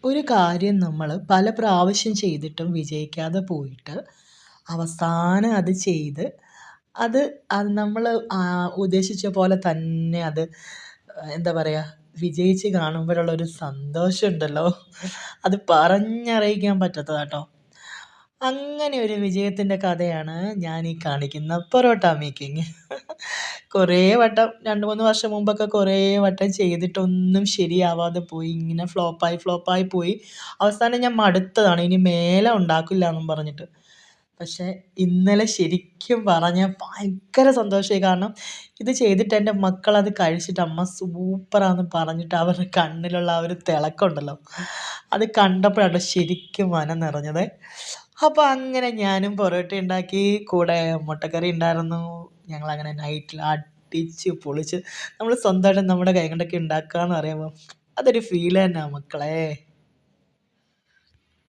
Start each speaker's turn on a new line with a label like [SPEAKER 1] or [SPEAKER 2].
[SPEAKER 1] ഒരു കാര്യം നമ്മൾ പല പ്രാവശ്യം ചെയ്തിട്ടും വിജയിക്കാതെ പോയിട്ട്, അവസാനം അത് ചെയ്ത്, അത് അത് നമ്മൾ ഉദ്ദേശിച്ച പോലെ തന്നെ അത് എന്താ പറയുക, വിജയിച്ച് കാണുമ്പോഴുള്ളൊരു സന്തോഷമുണ്ടല്ലോ, അത് പറഞ്ഞറിയിക്കാൻ പറ്റാത്തതാട്ടോ. അങ്ങനെ ഒരു വിജയത്തിൻ്റെ കഥയാണ് ഞാൻ ഈ കാണിക്കുന്ന പൊറോട്ട മേക്കിങ്. കുറേ വട്ടം 2, 3 വർഷം മുമ്പൊക്കെ കുറേ വട്ടം ചെയ്തിട്ടൊന്നും ശരിയാവാതെ പോയി. ഇങ്ങനെ ഫ്ലോപ്പായി പോയി. അവസാനം ഞാൻ മടുത്തതാണ്. ഇനി മേലെ ഉണ്ടാക്കില്ലാന്നും പറഞ്ഞിട്ട്. പക്ഷേ ഇന്നലെ ശരിക്കും പറഞ്ഞാൽ ഭയങ്കര സന്തോഷമായി. കാരണം ഇത് ചെയ്തിട്ട് എൻ്റെ മക്കളത് കഴിച്ചിട്ട് "അമ്മ സൂപ്പറാന്ന്" പറഞ്ഞിട്ട് അവരുടെ കണ്ണിലുള്ള ആ ഒരു തിളക്കമുണ്ടല്ലോ, അത് കണ്ടപ്പോഴാട്ടോ ശരിക്കും മനം നിറഞ്ഞത്. അപ്പോൾ അങ്ങനെ ഞാനും പൊറോട്ട ഉണ്ടാക്കി. കൂടെ മുട്ടക്കറി ഉണ്ടായിരുന്നു. ഞങ്ങളങ്ങനെ നൈറ്റിൽ അടിച്ച് പൊളിച്ച് നമ്മൾ സ്വന്തമായിട്ട് നമ്മുടെ കൈ കൊണ്ടൊക്കെ ഉണ്ടാക്കാന്ന് പറയുമ്പം അതൊരു ഫീൽ തന്നെയാ മക്കളേ.